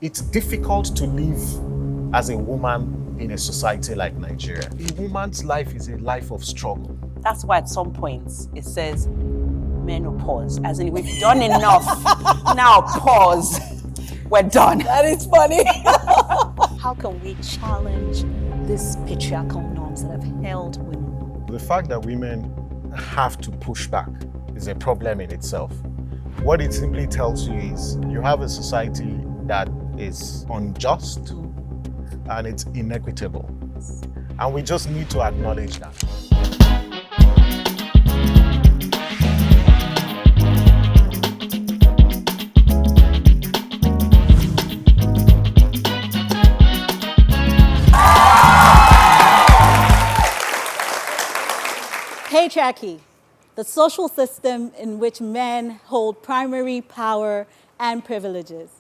It's difficult to live as a woman in a society like Nigeria. A woman's life is a life of struggle. That's why at some points it says menopause, as in we've done enough. Now pause. We're done. That is funny. How can we challenge these patriarchal norms that have held women? The fact that women have to push back is a problem in itself. What it simply tells you is you have a society that is unjust and it's inequitable. And we just need to acknowledge that. Patriarchy, the social system in which men hold primary power and privileges,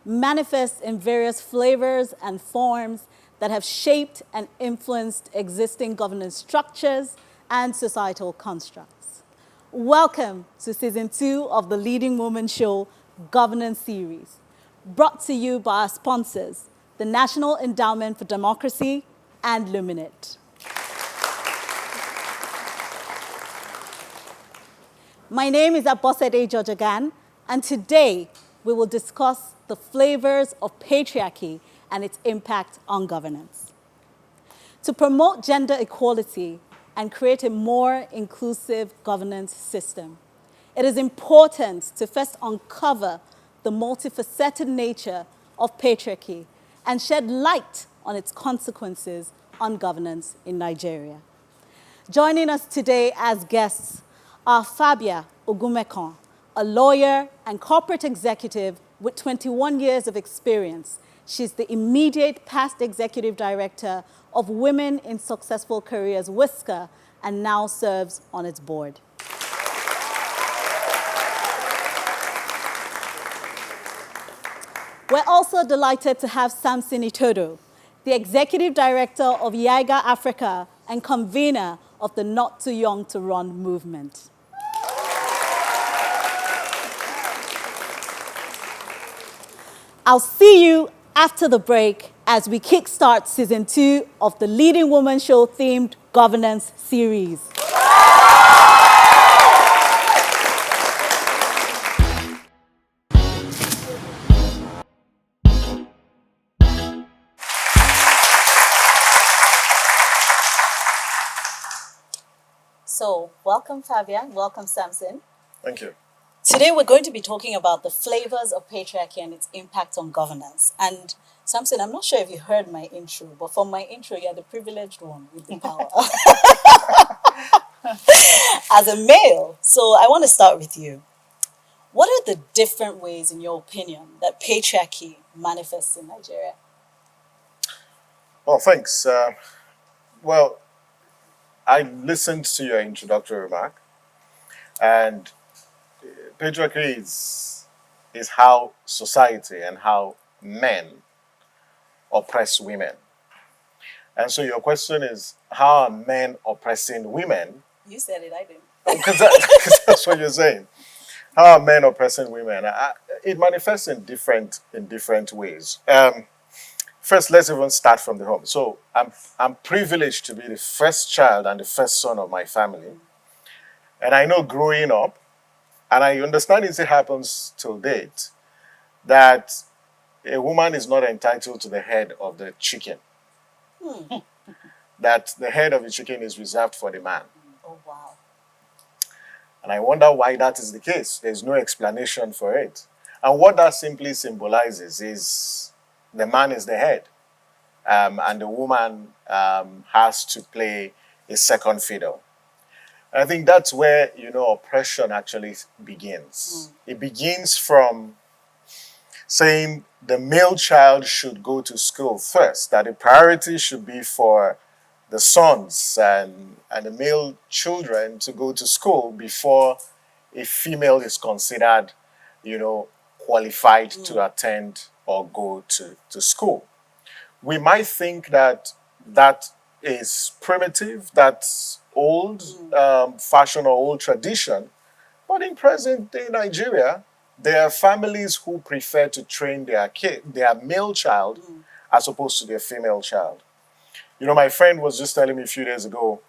manifests in various flavors and forms that have shaped and influenced existing governance structures and societal constructs. Welcome to Season 2 of the Leading Woman Show Governance Series, brought to you by our sponsors, the National Endowment for Democracy and Luminate. My name is Abosede Jojagan, and today we will discuss the flavors of patriarchy and its impact on governance. To promote gender equality and create a more inclusive governance system, it is important to first uncover the multifaceted nature of patriarchy and shed light on its consequences on governance in Nigeria. Joining us today as guests are Fabia Ogunmekan, a lawyer and corporate executive with 21 years of experience. She's the immediate past executive director of Women in Successful Careers, Whisker, and now serves on its board. We're also delighted to have Samson Itodo, the executive director of Yiga Africa and convener of the Not Too Young to Run movement. I'll see you after the break as we kickstart Season 2 of the Leading Woman Show themed governance series. So, welcome Fabia, welcome Samson. Thank you. Today we're going to be talking about the flavors of patriarchy and its impact on governance. And Samson, I'm not sure if you heard my intro, but for my intro, you're the privileged one with the power. As a male, so I want to start with you. What are the different ways, in your opinion, that patriarchy manifests in Nigeria? Well, thanks. Well, I listened to your introductory remark, and patriarchy is how society and how men oppress women. And so your question is, how are men oppressing women? You said it, I didn't. Because that's what you're saying. How are men oppressing women? It manifests in different ways. First, let's even start from the home. So I'm privileged to be the first child and the first son of my family. And I know growing up, and I understand it happens till date, that a woman is not entitled to the head of the chicken. That the head of the chicken is reserved for the man. Oh, wow. And I wonder why that is the case. There's no explanation for it. And what that simply symbolizes is the man is the head, and the woman has to play a second fiddle. I think that's where, oppression actually begins. It begins from saying the male child should go to school first, that the priority should be for the sons and the male children to go to school before a female is considered, qualified to attend or go to school. We might think that is primitive, that's old fashion or old tradition, but in present day Nigeria, there are families who prefer to train their male child as opposed to their female child. You know, my friend was just telling me a few days ago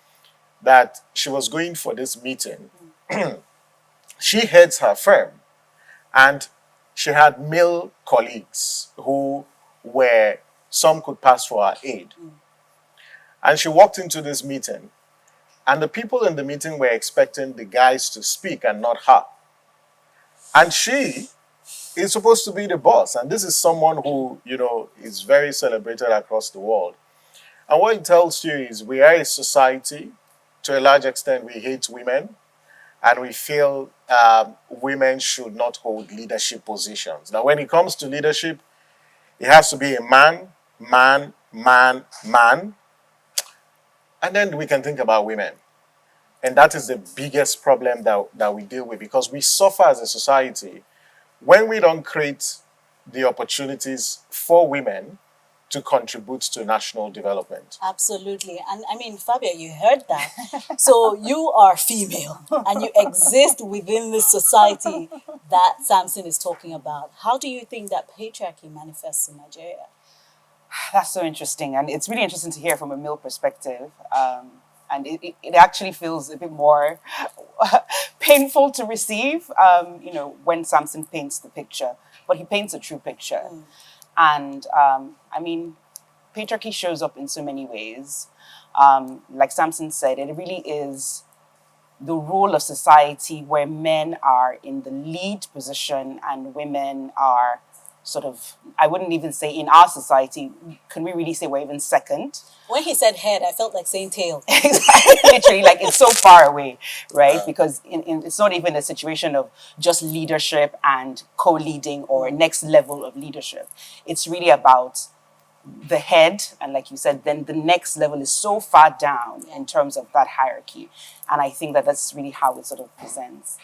that she was going for this meeting. She heads her firm, and she had male colleagues who were, some could pass for her aide. And she walked into this meeting, and the people in the meeting were expecting the guys to speak and not her. And she is supposed to be the boss. And this is someone who, you know, is very celebrated across the world. And what it tells you is we are a society, to a large extent, we hate women. And we feel women should not hold leadership positions. Now, when it comes to leadership, it has to be a man, man, man, man. And then we can think about women. And that is the biggest problem that we deal with, because we suffer as a society when we don't create the opportunities for women to contribute to national development. Absolutely. And I mean, Fabia, you heard that. So you are female and you exist within this society that Samson is talking about. How do you think that patriarchy manifests in Nigeria? That's so interesting. And it's really interesting to hear from a male perspective. And it actually feels a bit more painful to receive, you know, when Samson paints the picture. But he paints a true picture. And I mean, patriarchy shows up in so many ways. Like Samson said, it really is the role of society where men are in the lead position and women are sort of, I wouldn't even say in our society, can we really say we're even second? When he said head, I felt like saying tail. Exactly, literally, like it's so far away, right? Because it's not even a situation of just leadership and co-leading or next level of leadership. It's really about the head, and like you said, then the next level is so far down in terms of that hierarchy. And I think that that's really how it sort of presents.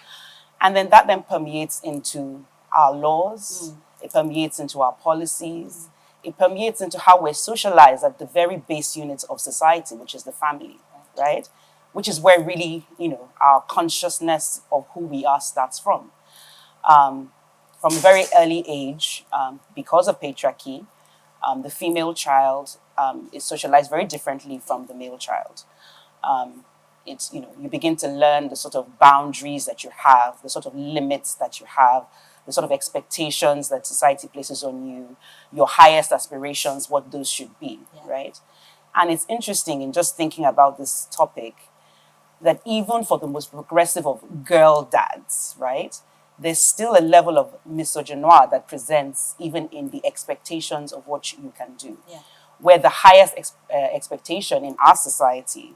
And then that then permeates into our laws, it permeates into our policies, it permeates into how we're socialized at the very base units of society, which is the family, right? Which is where really, you know, our consciousness of who we are starts from. From a very early age, because of patriarchy, the female child is socialized very differently from the male child. It's, you know, you begin to learn the sort of boundaries that you have, the sort of limits that you have, the sort of expectations that society places on you, your highest aspirations, what those should be, right? And it's interesting in just thinking about this topic that even for the most progressive of girl dads, right, there's still a level of misogynoir that presents even in the expectations of what you can do. Where the highest expectation in our society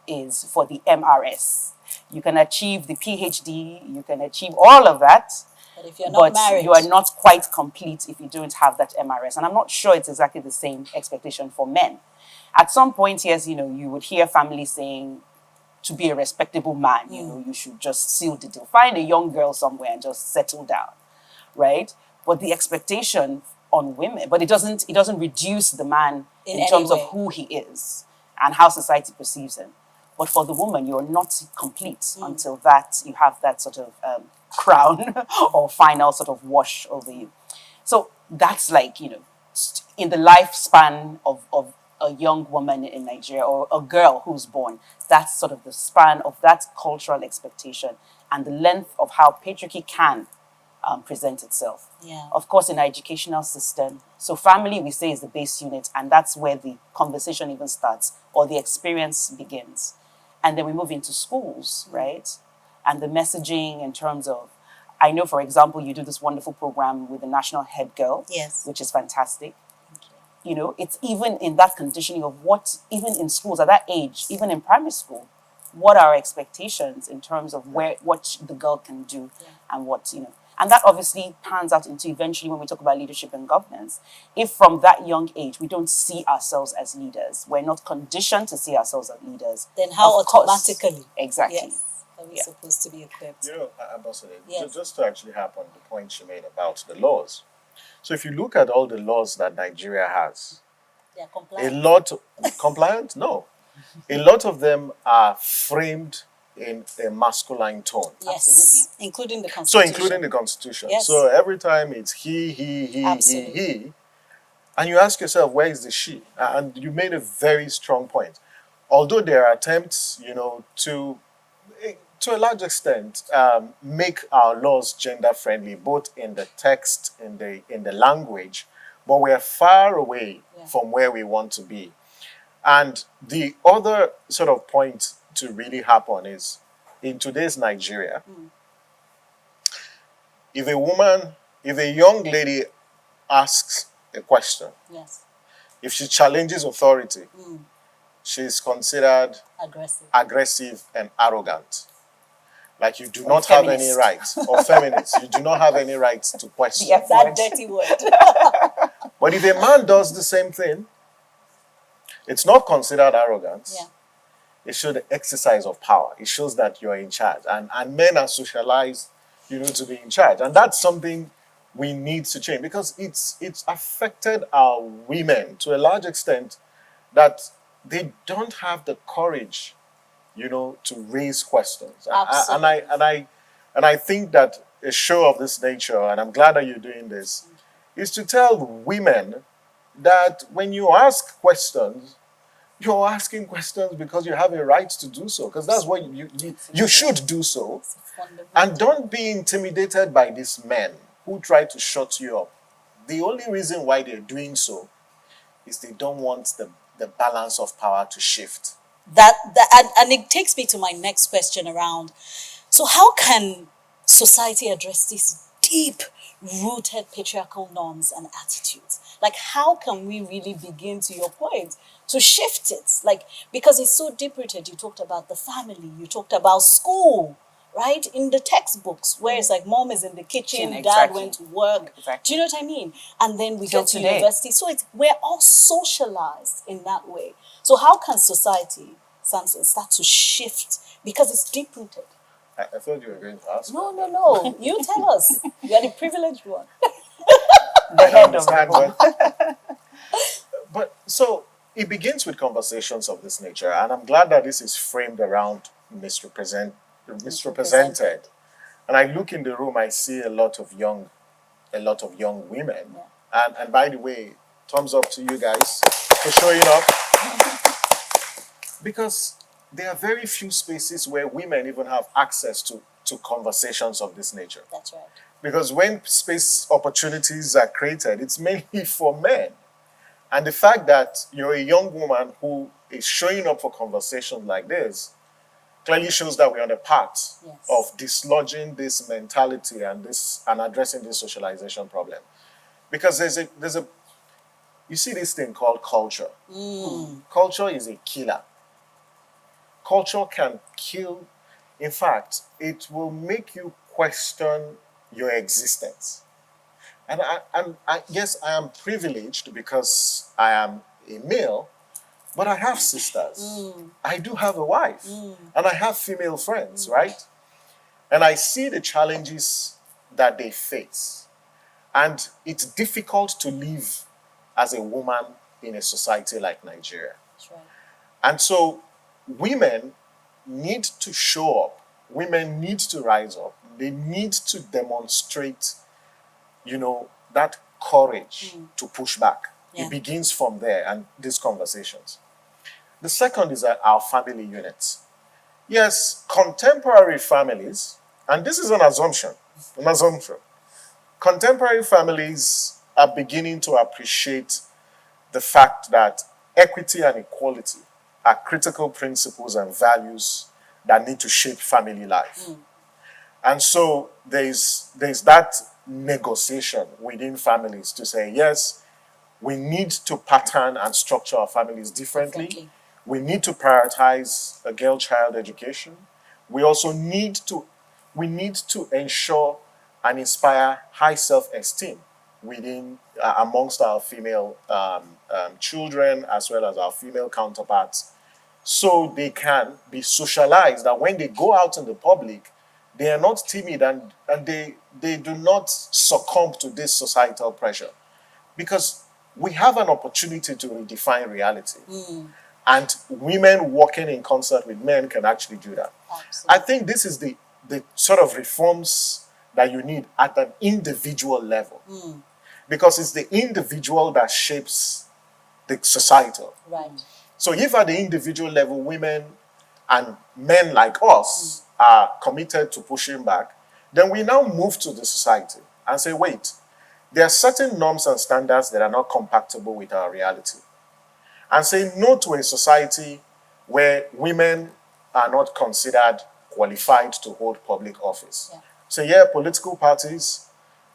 is for the MRS. You can achieve the PhD, you can achieve all of that, but if you're not married, you are not quite complete if you don't have that MRS. And I'm not sure it's exactly the same expectation for men. At some point, yes, you know, you would hear families saying, to be a respectable man, you know, you should just seal the deal. Find a young girl somewhere and just settle down, right? But the expectation on women, but it doesn't reduce the man in terms of who he is and how society perceives him. But for the woman, you're not complete until that you have that sort of crown or final sort of wash over you. So that's like, you know, in the lifespan of a young woman in Nigeria or a girl who's born, that's sort of the span of that cultural expectation and the length of how patriarchy can present itself. Of course, in our educational system, so family, we say, is the base unit, and that's where the conversation even starts or the experience begins. And then we move into schools, right? And the messaging in terms of, I know, for example, you do this wonderful program with the National Head Girl, which is fantastic. You know, it's even in that conditioning of what, even in schools at that age, even in primary school, what are our expectations in terms of what the girl can do and what, you know. And that obviously pans out into eventually when we talk about leadership and governance. If from that young age we don't see ourselves as leaders, we're not conditioned to see ourselves as leaders. Then how automatically? Exactly. Are we supposed to be equipped? You know, Ambassador, just to actually harp on the point she made about the laws. So if you look at all the laws that Nigeria has, They're compliant. compliant? No. A lot of them are framed in a masculine tone. Yes. Absolutely. Including the So Constitution. including the Constitution. Yes. So every time it's he, Absolutely. he, and you ask yourself, where is the she? And you made a very strong point. Although there are attempts, to a large extent, make our laws gender friendly, both in the text, in the language, but we are far away from where we want to be. And the other sort of point to really happen is in today's Nigeria, if a young lady asks a question, Yes. if she challenges authority, she's considered aggressive and arrogant. Like you do not have any rights, or feminist. You do not have any rights to question. That dirty word. But if a man does the same thing, it's not considered arrogance. Yeah. It shows the exercise of power. It shows that you're in charge. And men are socialized, to be in charge. And that's something we need to change, because it's affected our women to a large extent, that they don't have the courage, to raise questions. Absolutely. And I think that a show of this nature, and I'm glad that you're doing this, is to tell women that when you ask questions, you're asking questions because you have a right to do so, because that's what you should do so. And don't be intimidated by these men who try to shut you up. The only reason why they're doing so is they don't want the balance of power to shift. And it takes me to my next question around, so how can society address these deep rooted patriarchal norms and attitudes? Like, how can we really begin, to your point, to shift it? Like, because it's so deep rooted. You talked about the family, you talked about school, right? In the textbooks, where it's like mom is in the kitchen, dad went to work. Do you know what I mean? And then we get to university. So we're all socialized in that way. So how can society, Samson, start to shift? Because it's deep rooted. I thought you were going to ask. No. You tell us. You are the privileged one. The head of the home. But so it begins with conversations of this nature, and I'm glad that this is framed around misrepresented. And I look in the room, I see a lot of young women. Yeah. And by the way, thumbs up to you guys for showing up. Because there are very few spaces where women even have access to conversations of this nature. That's right. Because when space opportunities are created, it's mainly for men. And the fact that you're a young woman who is showing up for conversations like this clearly shows that we're on a path of dislodging this mentality and addressing this socialization problem. Because there's a you see this thing called culture. Culture is a killer. Culture can kill. In fact, it will make you question your existence. And I guess I am privileged because I am a male, but I have sisters. I do have a wife, and I have female friends, right? And I see the challenges that they face. And it's difficult to live as a woman in a society like Nigeria. That's right. And so women need to show up. Women need to rise up. They need to demonstrate, that courage to push back. Yeah. It begins from there and these conversations. The second is our family units. Yes, contemporary families, and this is an assumption. Contemporary families are beginning to appreciate the fact that equity and equality are critical principles and values that need to shape family life. And so there's that negotiation within families to say, yes, we need to pattern and structure our families differently. Exactly. We need to prioritize a girl-child education. We also need to ensure and inspire high self-esteem within amongst our female children as well as our female counterparts, so they can be socialized, that when they go out in the public, they are not timid and they do not succumb to this societal pressure. Because we have an opportunity to redefine reality. And women working in concert with men can actually do that. I think this is the sort of reforms that you need at an individual level. Because it's the individual that shapes the societal. Right. So if at the individual level, women and men like us are committed to pushing back, then we now move to the society and say, wait, there are certain norms and standards that are not compatible with our reality. And say no to a society where women are not considered qualified to hold public office. Yeah. So yeah, political parties,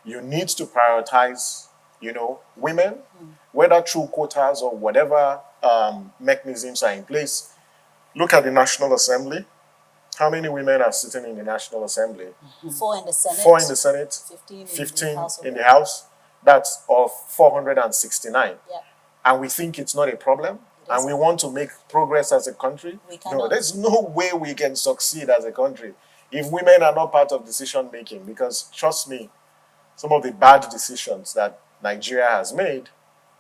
you need to prioritize, women, whether through quotas or whatever mechanisms are in place. Look at the National Assembly. How many women are sitting in the National Assembly? 4 in the Senate. 4 in the Senate, 15 in the House. That's of 469. Yeah. And we think it's not a problem. And we want to make progress as a country. We cannot. No, there's no way we can succeed as a country if women are not part of decision making. Because trust me, some of the bad decisions that Nigeria has made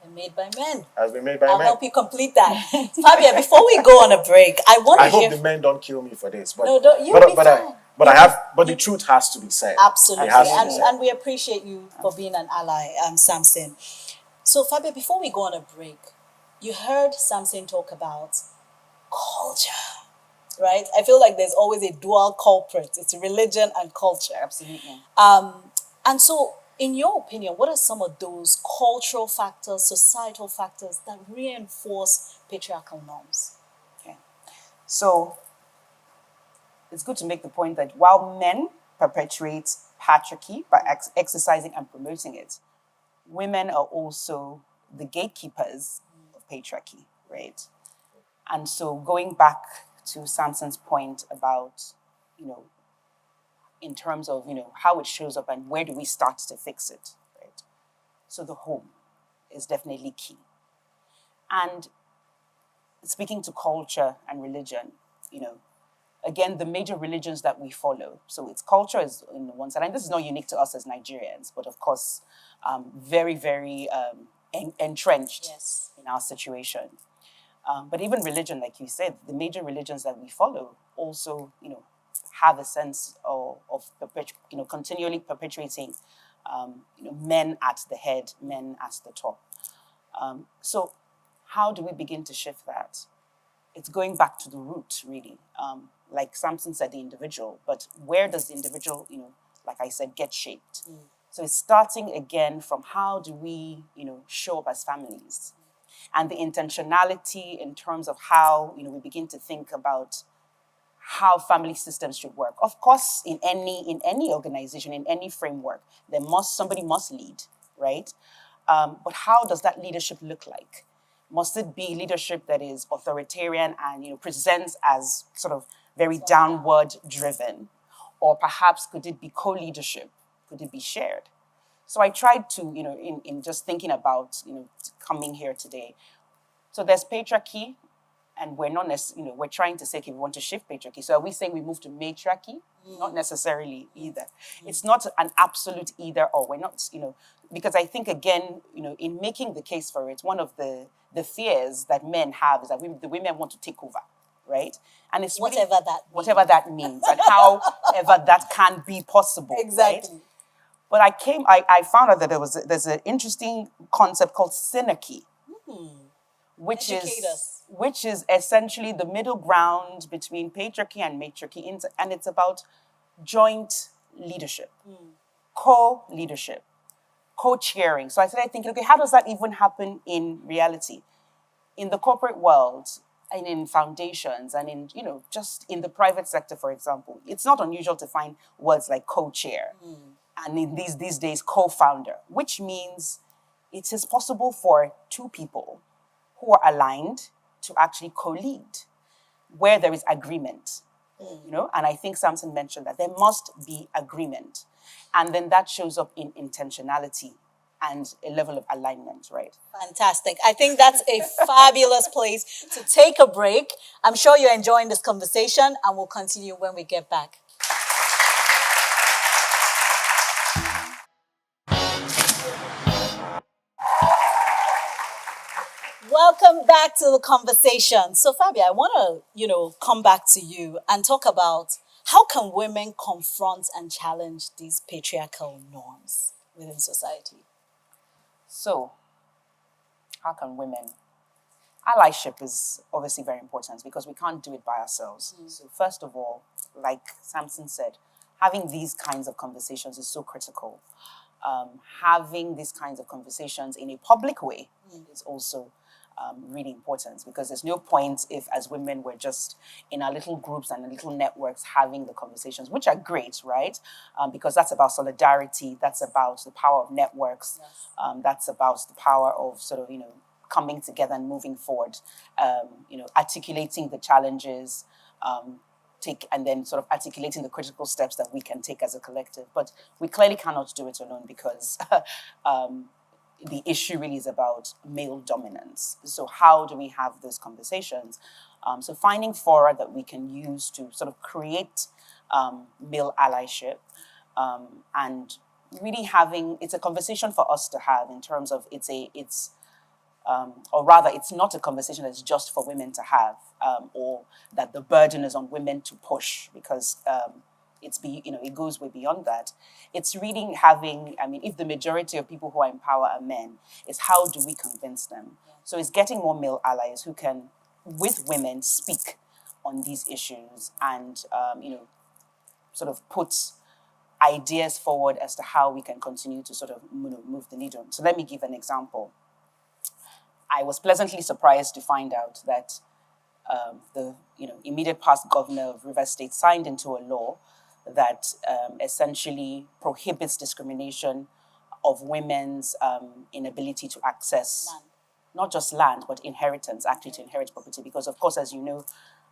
And made by men. has been made by I'll men. help you complete that. Fabia, before we go on a break, I want I to hear... hope the men don't kill me for this. But, No, don't- you'll but, be but, fine. but the truth has to be said. Absolutely. It has to be said. And we appreciate you for being an ally, Samson. So, Fabia, before we go on a break, you heard Samson talk about culture, right? I feel like there's always a dual culprit. It's religion and culture. Absolutely. And so, in your opinion, what are some of those cultural factors, societal factors that reinforce patriarchal norms? Okay. So it's good to make the point that while men perpetuate patriarchy by exercising and promoting it, women are also the gatekeepers of patriarchy, right? And so going back to Samson's point about, in terms of, how it shows up and where do we start to fix it, right? So the home is definitely key. And speaking to culture and religion, again, the major religions that we follow. So it's culture is in the one side, and this is not unique to us as Nigerians, but of course, very, very entrenched Yes. in our situation. But even religion, like you said, the major religions that we follow also, have a sense of continually perpetuating, men at the head, men at the top. So how do we begin to shift that? It's going back to the root, really. Like Samson said, the individual, but where does the individual, like I said, get shaped? So it's starting again from how do we, show up as families? And the intentionality in terms of how, we begin to think about how family systems should work. Of course, in any organization, in any framework, somebody must lead, right? But how does that leadership look like? Must it be leadership that is authoritarian and presents as sort of very downward driven? Or perhaps could it be co-leadership? Could it be shared? So I tried to, in just thinking about, coming here today. So there's patriarchy, and we're not necessarily, we're trying to say, okay, we want to shift patriarchy. So are we saying we move to matriarchy? Not necessarily either. It's not an absolute either or. We're not, because I think, again, in making the case for it, one of the fears that men have is that the women want to take over, right? And it's really, whatever that means and however that can be possible. Exactly. Right? But I found out that there's an interesting concept called synarchy, which is essentially the middle ground between patriarchy and matriarchy, and it's about joint leadership, co-leadership, co-chairing. So I started thinking, okay, how does that even happen in reality? In the corporate world, and in foundations, and in, just in the private sector, for example, it's not unusual to find words like co-chair, and in these days, co-founder, which means it is possible for two people who are aligned to actually co-lead, where there is agreement, and I think Samson mentioned that there must be agreement, and then that shows up in intentionality and a level of alignment, right? Fantastic. I think that's a fabulous place to take a break. I'm sure you're enjoying this conversation, and we'll continue when we get back. Welcome back to the conversation. So, Fabia, I want to, come back to you and talk about how can women confront and challenge these patriarchal norms within society? So, how can women? Allyship is obviously very important because we can't do it by ourselves. So, first of all, like Samson said, having these kinds of conversations is so critical. Having these kinds of conversations in a public way is also really important, because there's no point if, as women, we're just in our little groups and our little networks having the conversations, which are great, right? Because that's about solidarity, that's about the power of networks, that's about the power of sort of, coming together and moving forward, articulating the challenges, and then sort of articulating the critical steps that we can take as a collective. But we clearly cannot do it alone, because the issue really is about male dominance. So how do we have those conversations? So finding fora that we can use to sort of create male allyship, and really it's a conversation for us to have, in terms of or rather, it's not a conversation that's just for women to have, or that the burden is on women to push, because it goes way beyond that. It's really having, if the majority of people who are in power are men, is how do we convince them? So it's getting more male allies who can, with women, speak on these issues and, sort of put ideas forward as to how we can continue to sort of move the needle. So let me give an example. I was pleasantly surprised to find out that the immediate past governor of Rivers State signed into a law that essentially prohibits discrimination of women's inability to access not just land, but inheritance, actually to inherit property. Because, of course, as you know,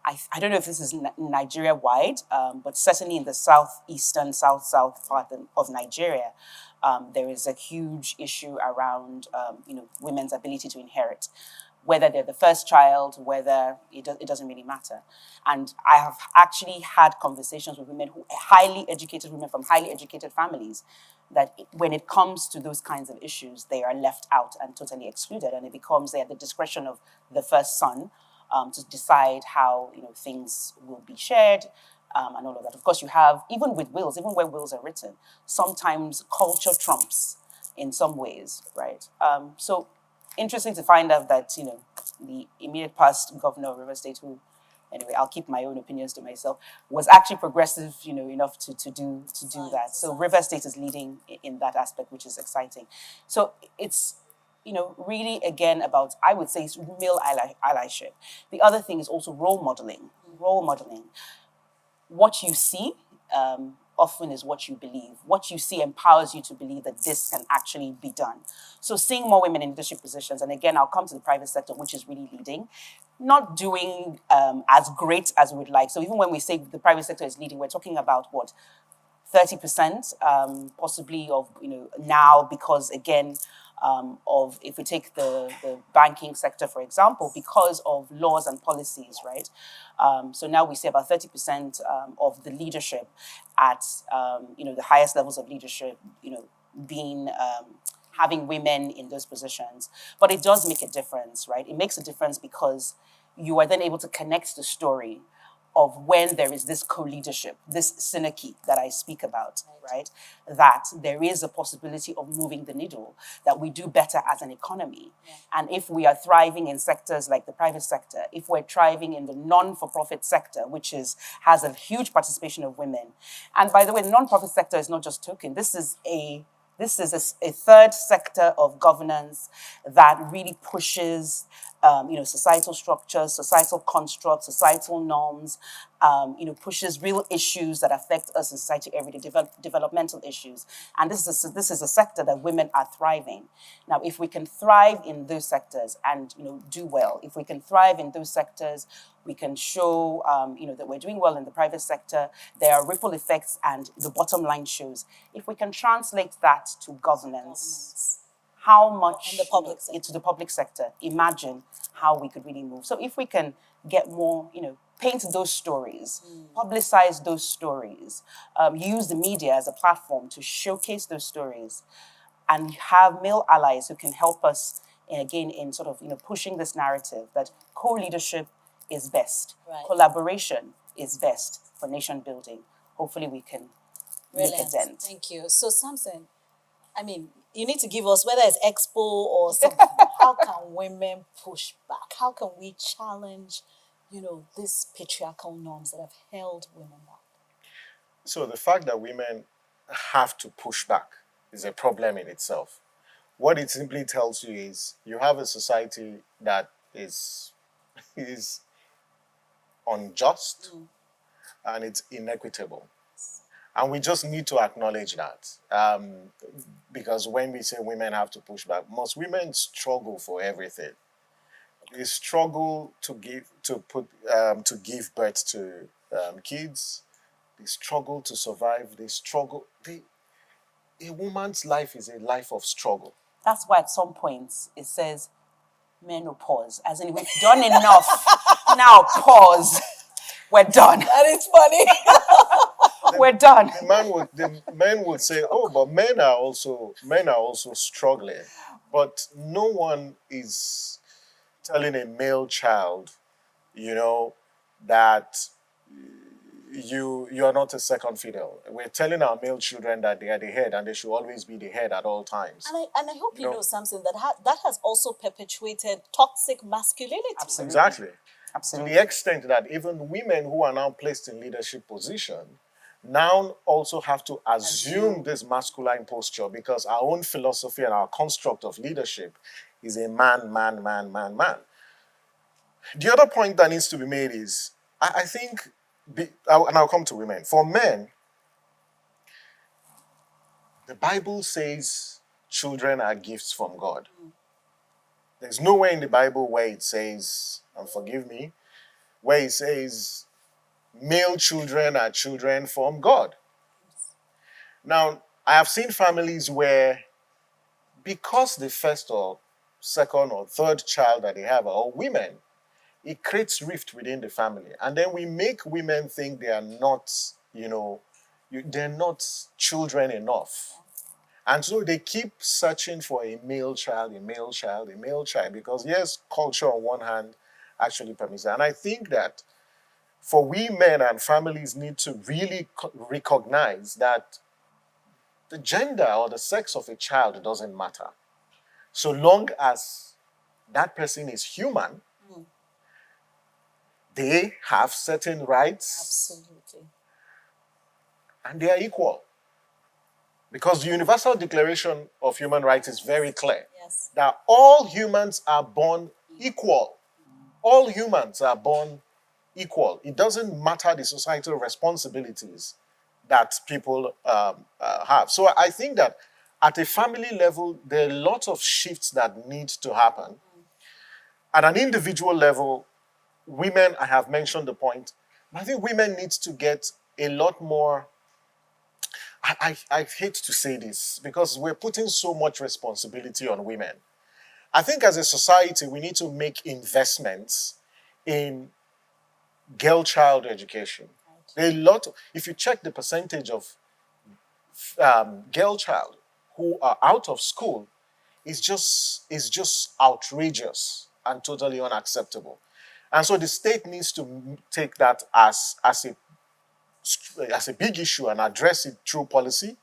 I don't know if this is Nigeria-wide, but certainly in the southeastern, south part of Nigeria, there is a huge issue around, women's ability to inherit, whether they're the first child, whether it doesn't really matter. And I have actually had conversations with women highly educated women from highly educated families, that when it comes to those kinds of issues, they are left out and totally excluded, and it becomes at the discretion of the first son to decide how things will be shared. And all of that. Of course, you have, even with wills, even where wills are written, sometimes culture trumps in some ways, right? So interesting to find out that, the immediate past governor of River State, who, anyway, I'll keep my own opinions to myself, was actually progressive, enough to do that. So River State is leading in that aspect, which is exciting. So it's, really, again, about, I would say, it's male allyship. The other thing is also role modeling. What you see often is what you believe. What you see empowers you to believe that this can actually be done. So seeing more women in leadership positions, and again, I'll come to the private sector, which is really leading, not doing as great as we would like. So even when we say the private sector is leading, we're talking about what? 30% possibly of, now, because again, of, if we take the banking sector, for example, because of laws and policies, right? So now we say about 30% of the leadership at, the highest levels of leadership, being, having women in those positions. But it does make a difference, right? It makes a difference because you are then able to connect the story of when there is this co-leadership, this synergy that I speak about, right? That there is a possibility of moving the needle, that we do better as an economy. And if we are thriving in sectors like the private sector, if we're thriving in the non-for-profit sector, which has a huge participation of women. And by the way, the non-profit sector is not just token. This is a third sector of governance that really pushes, societal structures, societal constructs, societal norms, pushes real issues that affect us in society every day, developmental issues. And this is a sector that women are thriving. Now, if we can thrive in those sectors and, do well, if we can thrive in those sectors, we can show, that we're doing well in the private sector. There are ripple effects, and the bottom line shows. If we can translate that to governance, how much in the public sector. into the public sector, imagine how we could really move. So if we can get more, paint those stories, publicize those stories, use the media as a platform to showcase those stories, and have male allies who can help us again in sort of pushing this narrative that co-leadership is best, Right. collaboration is best for nation building. Hopefully we can make a Brilliant. dent. Thank you. So Samson, I mean, you need to give us, whether it's Expo or something, how can women push back? How can we challenge, these patriarchal norms that have held women back? So the fact that women have to push back is a problem in itself. What it simply tells you is you have a society that is unjust and it's inequitable. And we just need to acknowledge that. Because when we say women have to push back, most women struggle for everything. They struggle to give birth to kids. They struggle to survive. A woman's life is a life of struggle. That's why at some points it says menopause, as in we've done enough. Now pause. We're done. That is funny. We're done. The men would say, "Oh, but men are also struggling." But no one is telling a male child, that you are not a second fiddle. We're telling our male children that they are the head and they should always be the head at all times. And I hope you know something that has also perpetuated toxic masculinity. Absolutely. Exactly. Absolutely. To the extent that even women who are now placed in leadership position now also have to assume this masculine posture because our own philosophy and our construct of leadership is a man. The other point that needs to be made is, I think, and I'll come to women. For men, the Bible says children are gifts from God. There's nowhere in the Bible where it says, and forgive me, where it says male children are children from God. Now, I have seen families where, because the first or second or third child that they have are women, it creates rift within the family. And then we make women think they are not, they're not children enough. And so they keep searching for a male child, because yes, culture on one hand actually permits it. And I think that for we men and families need to really recognize that the gender or the sex of a child doesn't matter. So long as that person is human, they have certain rights. Absolutely. And they are equal. Because the Universal Declaration of Human Rights is very clear that all humans are born equal. All humans are born equal. It doesn't matter the societal responsibilities that people have. So I think that at a family level, there are a lot of shifts that need to happen. At an individual level, women, I have mentioned the point, but I think women need to get a lot more. I hate to say this because we're putting so much responsibility on women. I think as a society, we need to make investments in girl-child education. There are a lot. If you check the percentage of girl child who are out of school, is just outrageous and totally unacceptable. And so the state needs to take that as a big issue and address it through policy,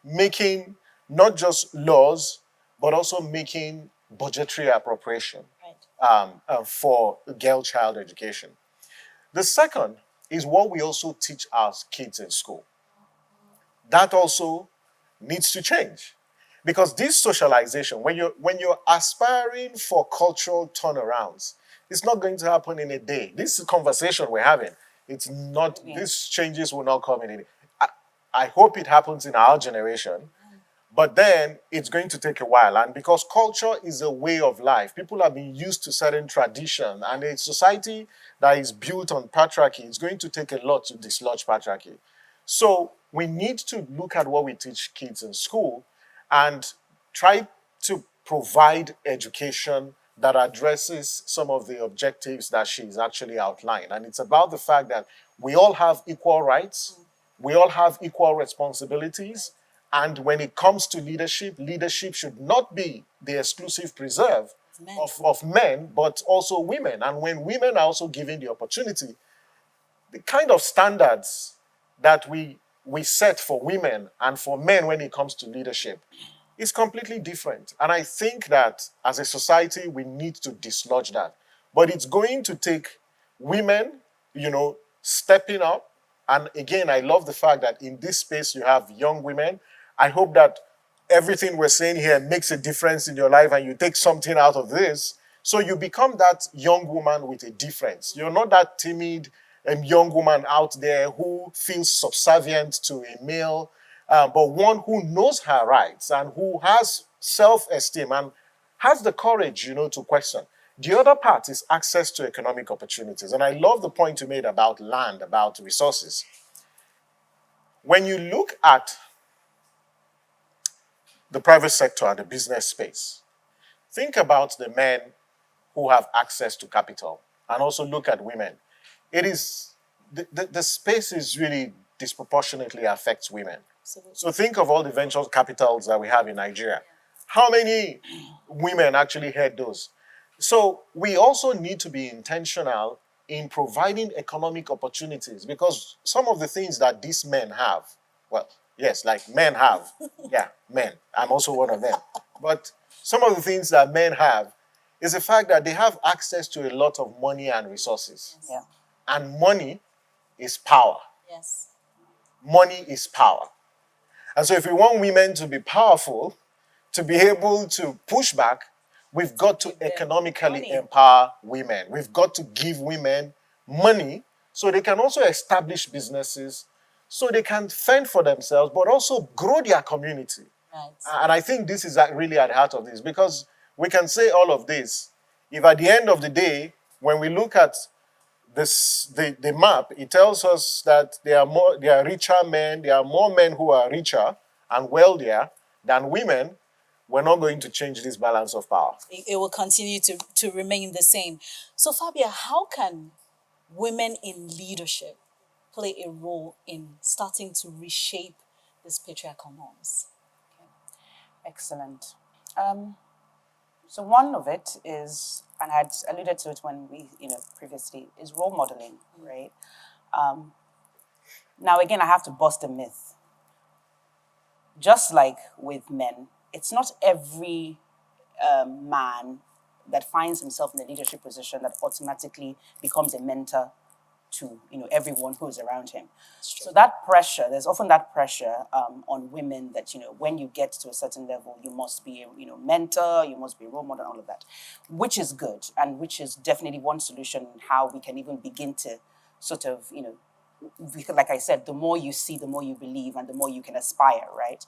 making not just laws, but also making budgetary appropriation for girl child education. The second is what we also teach our kids in school. That also needs to change. Because this socialization, when you're aspiring for cultural turnarounds, it's not going to happen in a day. This conversation we're having, it's not, these changes will not come in a day. I hope it happens in our generation, but then it's going to take a while. And because culture is a way of life, people have been used to certain tradition, and a society that is built on patriarchy, it's going to take a lot to dislodge patriarchy. So we need to look at what we teach kids in school and try to provide education that addresses some of the objectives that she's actually outlined. And it's about the fact that we all have equal rights, we all have equal responsibilities, and when it comes to leadership, leadership should not be the exclusive preserve men. of men, but also women. And when women are also given the opportunity, the kind of standards that we set for women and for men when it comes to leadership is completely different. And I think that as a society, we need to dislodge that. But it's going to take women, stepping up. And again, I love the fact that in this space you have young women. I hope that everything we're saying here makes a difference in your life and you take something out of this. So you become that young woman with a difference. You're not that timid young woman out there who feels subservient to a male, but one who knows her rights and who has self-esteem and has the courage, to question. The other part is access to economic opportunities. And I love the point you made about land, about resources. When you look at the private sector and the business space, think about the men who have access to capital and also look at women. It is, the space is really disproportionately affects women. Absolutely. So think of all the venture capitals that we have in Nigeria. How many women actually head those? So we also need to be intentional in providing economic opportunities because some of the things that these men have, well, yes, like men have, yeah, men. I'm also one of them. But some of the things that men have is the fact that they have access to a lot of money and resources. Yeah. And money is power. Yes. Money is power. And so if we want women to be powerful, to be able to push back, we've got to economically money. empower women. We've got to give women money so they can also establish businesses, so they can fend for themselves, but also grow their community. Right. And I think this is really at the heart of this because we can say all of this. If at the end of the day, when we look at the map, it tells us that there are richer men, there are more men who are richer and wealthier than women. We're not going to change this balance of power. It will continue to remain the same. So, Fabia, how can women in leadership play a role in starting to reshape these patriarchal norms? Excellent. So one of it is, and I had alluded to it when we, previously, is role modeling, right? Now, again, I have to bust a myth. Just like with men, it's not every man that finds himself in a leadership position that automatically becomes a mentor to everyone who's around him. So that pressure, there's often that pressure on women that when you get to a certain level, you must be a mentor, you must be a role model, all of that, which is good and which is definitely one solution how we can even begin to sort of like I said, the more you see, the more you believe, and the more you can aspire, right?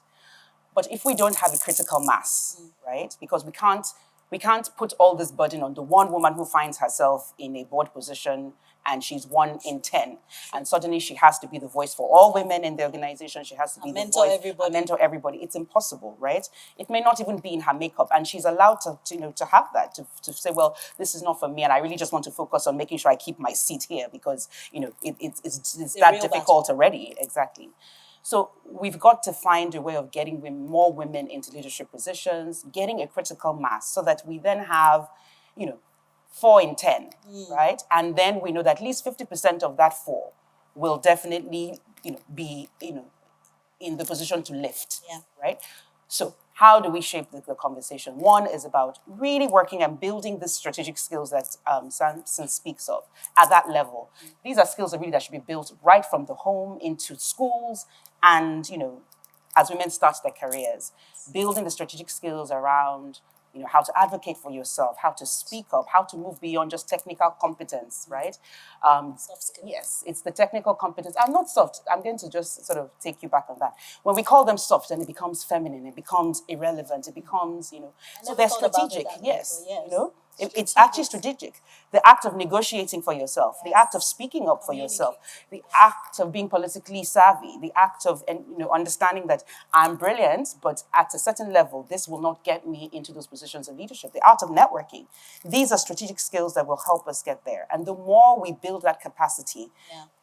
But if we don't have a critical mass, right, because we can't put all this burden on the one woman who finds herself in a board position and she's 1 in 10. And suddenly she has to be the voice for all women in the organization. She has to be the mentor voice everybody. and mentor everybody. It's impossible, right? It may not even be in her makeup. And she's allowed to have that, to say, well, this is not for me. And I really just want to focus on making sure I keep my seat here because, it's that difficult already. Exactly. So we've got to find a way of getting more women into leadership positions, getting a critical mass so that we then have, 4 in 10, right? And then we know that at least 50% of that 4 will definitely, be, in the position to lift, right? So how do we shape the conversation? One is about really working and building the strategic skills that Samson speaks of at that level. These are skills that should be built right from the home into schools and, as women start their careers, building the strategic skills around how to advocate for yourself, how to speak up, how to move beyond just technical competence, right? Soft skills. Yes, it's the technical competence. I'm not soft. I'm going to just sort of take you back on that. When we call them soft, then it becomes feminine, it becomes irrelevant, it becomes, so they're strategic. Yes, it's actually strategic. The act of negotiating for yourself, the act of speaking up for yourself, the act of being politically savvy, the act of understanding that I'm brilliant, but at a certain level, this will not get me into those positions of leadership. The art of networking. These are strategic skills that will help us get there. And the more we build that capacity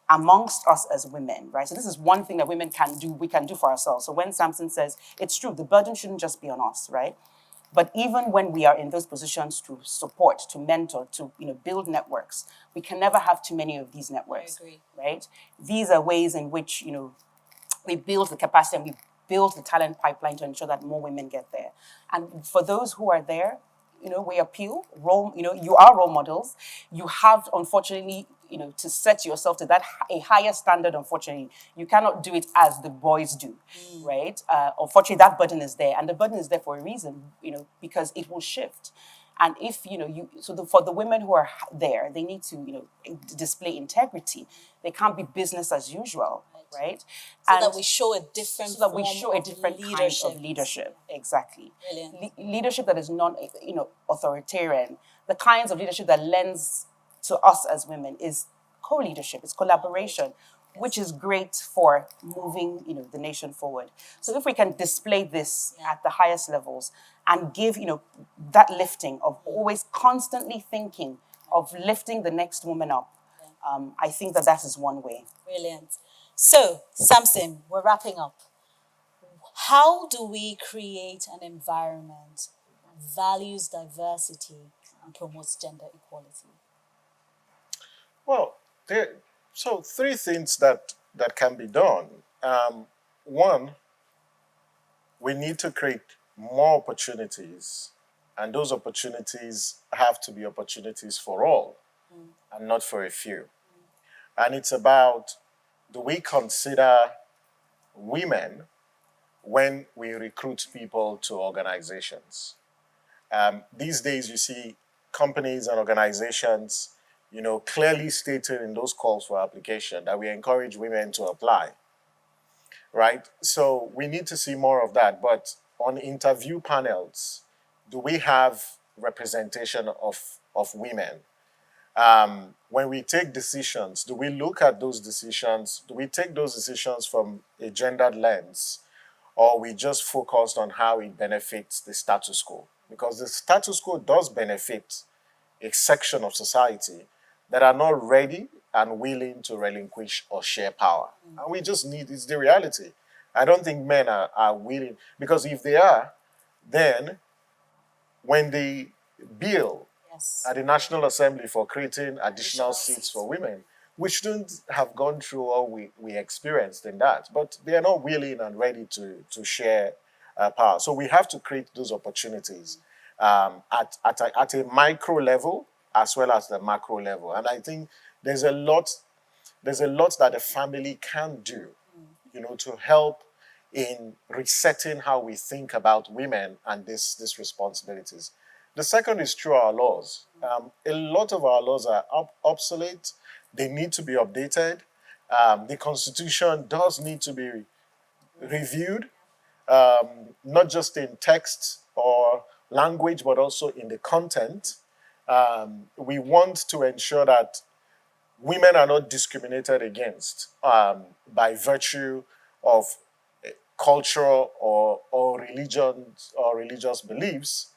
amongst us as women, right? So this is one thing that women can do, we can do for ourselves. So when Samson says, it's true, the burden shouldn't just be on us, right? But even when we are in those positions to support, to mentor, to build networks, we can never have too many of these networks. I agree. Right? These are ways in which we build the capacity and we build the talent pipeline to ensure that more women get there. And for those who are there, we appeal. You are role models. You have, unfortunately, to set yourself to a higher standard. Unfortunately, you cannot do it as the boys do, right? Unfortunately, that burden is there, and the burden is there for a reason, because it will shift. And if for the women who are there, they need to display integrity. They can't be business as usual, right? So that we show a different so that we form show a of different kind leadership. of leadership. Exactly. Brilliant. Leadership that is non authoritarian. The kinds of leadership that lends to us as women is co-leadership, it's collaboration, which is great for moving the nation forward. So if we can display this at the highest levels and give that lifting of always constantly thinking of lifting the next woman up, I think that is one way. Brilliant. So, Samson, we're wrapping up. How do we create an environment that values diversity and promotes gender equality? Well, so three things that can be done. One, we need to create more opportunities, and those opportunities have to be opportunities for all and not for a few. And it's about, do we consider women when we recruit people to organizations? These days, you see companies and organizations, clearly stated in those calls for application that we encourage women to apply, right? So we need to see more of that. But on interview panels, do we have representation of women? When we take decisions, do we look at those decisions? Do we take those decisions from a gendered lens, or we just focused on how it benefits the status quo? Because the status quo does benefit a section of society that are not ready and willing to relinquish or share power. And we just need, it's the reality. I don't think men are willing, because if they are, then when the bill at the National Assembly for creating additional seats for women, we shouldn't have gone through all we experienced in that. But they are not willing and ready to share power. So we have to create those opportunities at a micro level as well as the macro level. And I think there's a lot that a family can do, to help in resetting how we think about women and these responsibilities. The second is through our laws. A lot of our laws are obsolete. They need to be updated. The Constitution does need to be reviewed, not just in text or language, but also in the content. We want to ensure that women are not discriminated against by virtue of cultural or religious beliefs.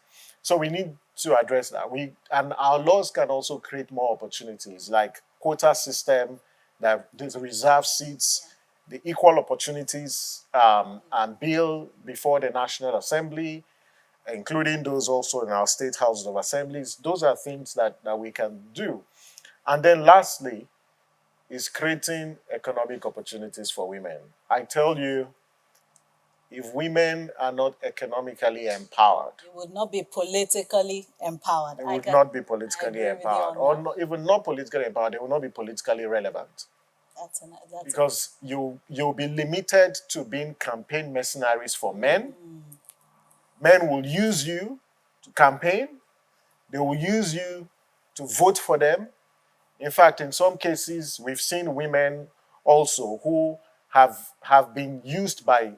So we need to address that. And our laws can also create more opportunities, like quota system, that there's reserved seats, the equal opportunities and bill before the National Assembly, including those also in our state houses of assemblies. Those are things that we can do. And then lastly is creating economic opportunities for women. I tell you, if women are not economically empowered, It would not be politically empowered. they would not be politically empowered, or that. not, even not politically empowered, they will not be politically relevant. That's Because you'll be limited to being campaign mercenaries for men. Men will use you to campaign. They will use you to vote for them. In fact, in some cases, we've seen women also who have been used by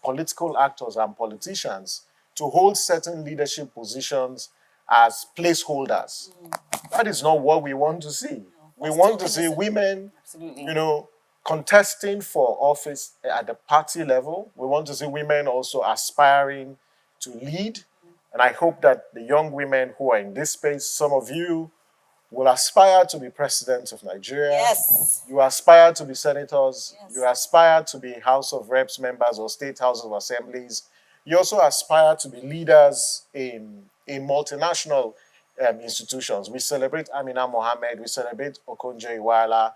political actors and politicians to hold certain leadership positions as placeholders. That is not what we want to see. We want to see women, contesting for office at the party level. We want to see women also aspiring to lead. And I hope that the young women who are in this space, some of you will aspire to be president of Nigeria. Yes. You aspire to be senators. Yes. You aspire to be House of Reps members or State House of Assemblies. you also aspire to be leaders in multinational institutions. We celebrate Amina Mohammed, we celebrate Okonjo-Iweala,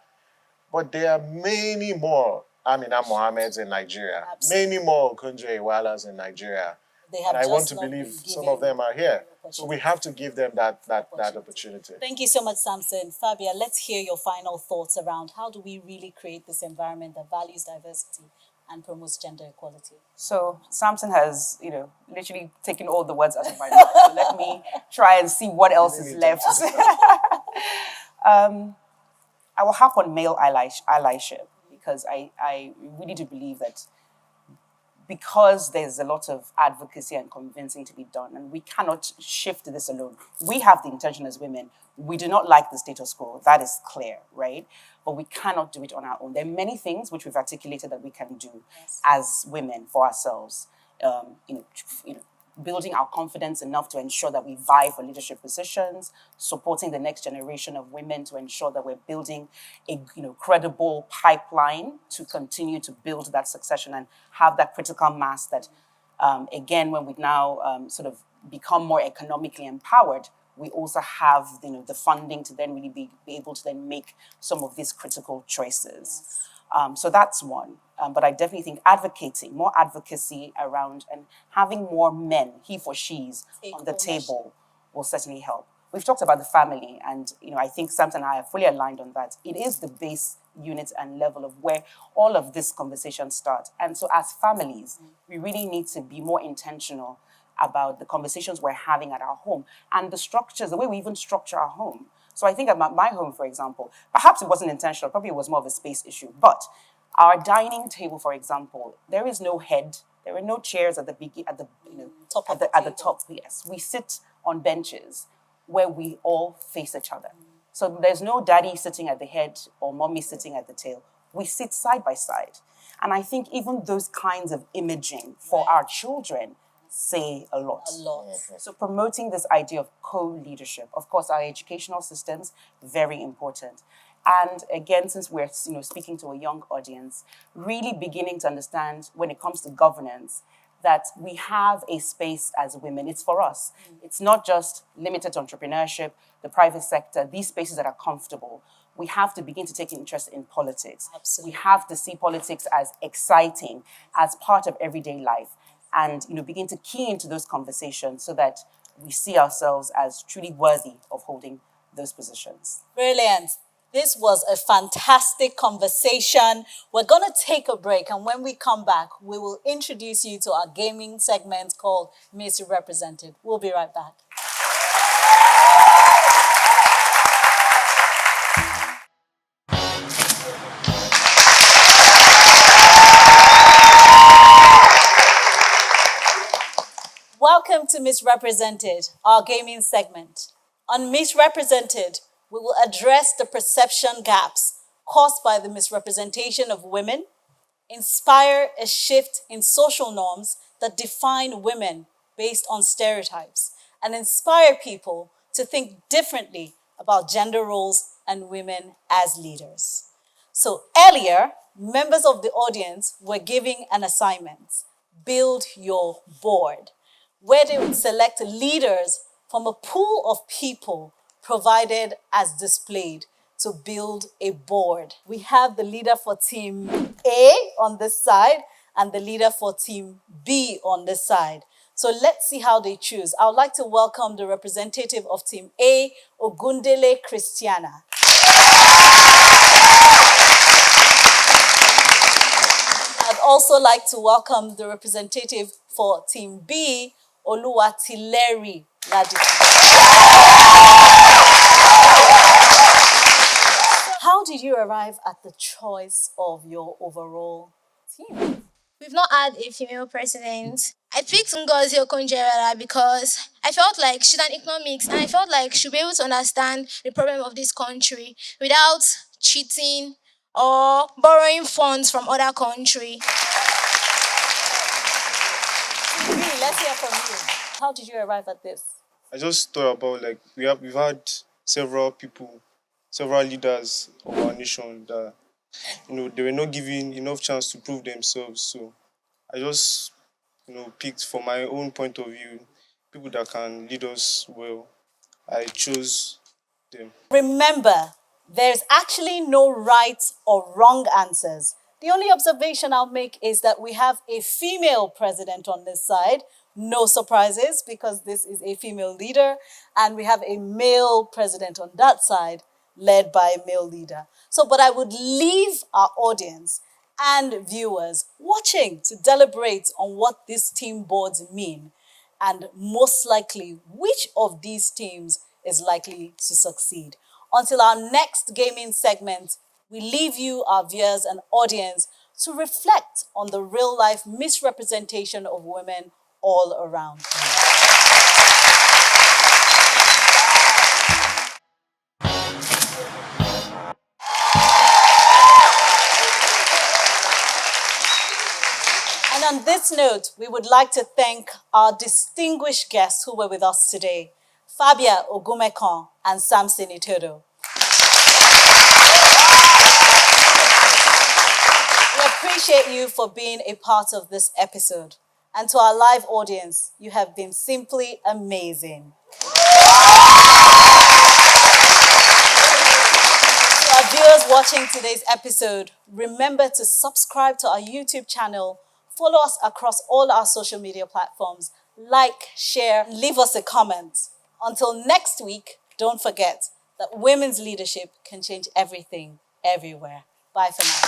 but there are many more Amina Mohammeds in Nigeria, Absolutely. many more Okonjo-Iwealas in Nigeria. They And have I want just to not believe been some given of them are here. the So we opportunity. have to give them that opportunity. Thank you so much, Samson. Fabia, let's hear your final thoughts around how do we really create this environment that values diversity and promotes gender equality. So Samson has, literally taken all the words out of my mouth. So let me try and see what else is left. I will harp on male allyship because I really do believe that because there's a lot of advocacy and convincing to be done, and we cannot shift this alone. We have the intention as women. We do not like the status quo. That is clear, right? But we cannot do it on our own. There are many things which we've articulated that we can do as women for ourselves. Building our confidence enough to ensure that we vie for leadership positions, supporting the next generation of women to ensure that we're building a credible pipeline to continue to build that succession and have that critical mass that, again, when we now sort of become more economically empowered, we also have the funding to then really be able to then make some of these critical choices. So that's one. But I definitely think advocating, more advocacy around and having more men, he for she's, on the table will certainly help. We've talked about the family, and I think Samson and I are fully aligned on that. It is the base unit and level of where all of this conversation starts. And so as families, we really need to be more intentional about the conversations we're having at our home and the structures, the way we even structure our home. So I think about my home, for example, perhaps it wasn't intentional, probably it was more of a space issue, but our dining table, for example, there is no head, there are no chairs at the Top of at the top. Yes, we sit on benches where we all face each other. So there's no daddy sitting at the head or mommy sitting at the tail. We sit side by side. And I think even those kinds of imaging for our children say a lot. A lot. So promoting this idea of co-leadership, of course, our educational systems, very important. And again, since we're speaking to a young audience, really beginning to understand when it comes to governance that we have a space as women. It's for us. It's not just limited to entrepreneurship, the private sector, these spaces that are comfortable. We have to begin to take interest in politics. Absolutely. We have to see politics as exciting, as part of everyday life, and begin to key into those conversations so that we see ourselves as truly worthy of holding those positions. Brilliant. This was a fantastic conversation. We're going to take a break, and when we come back, we will introduce you to our gaming segment called Miss Represented. We'll be right back. Welcome to Misrepresented, our gaming segment. On Misrepresented, we will address the perception gaps caused by the misrepresentation of women, inspire a shift in social norms that define women based on stereotypes, and inspire people to think differently about gender roles and women as leaders. So earlier, members of the audience were giving an assignment, build your board, where they would select leaders from a pool of people provided as displayed to build a board. We have the leader for team A on this side and the leader for team B on this side. So let's see how they choose. I would like to welcome the representative of team A, Ogundele Christiana. I'd also like to welcome the representative for team B, Oluwatileri Ladipo. How did you arrive at the choice of your overall team? We've not had a female president. I picked Ngozi Okonjo-Iweala because I felt like she's an economics and I felt like she'll be able to understand the problem of this country without cheating or borrowing funds from other countries. Really, let's hear from you. How did you arrive at this? I just thought about like we've had several people, several leaders of our nation that they were not given enough chance to prove themselves. So I just picked from my own point of view, people that can lead us well. I chose them. Remember, there's actually no right or wrong answers. The only observation I'll make is that we have a female president on this side. No surprises because this is a female leader. And we have a male president on that side, led by a male leader. So, but I would leave our audience and viewers watching to deliberate on what these team boards mean and most likely which of these teams is likely to succeed. Until our next gaming segment, we leave you, our viewers and audience, to reflect on the real life misrepresentation of women all around. And on this note, we would like to thank our distinguished guests who were with us today, Fabia Ogunmekan and Samson Itodo. We appreciate you for being a part of this episode. And to our live audience, you have been simply amazing. To our viewers watching today's episode, remember to subscribe to our YouTube channel, follow us across all our social media platforms, like, share, leave us a comment. Until next week, don't forget that women's leadership can change everything, everywhere. Bye for now.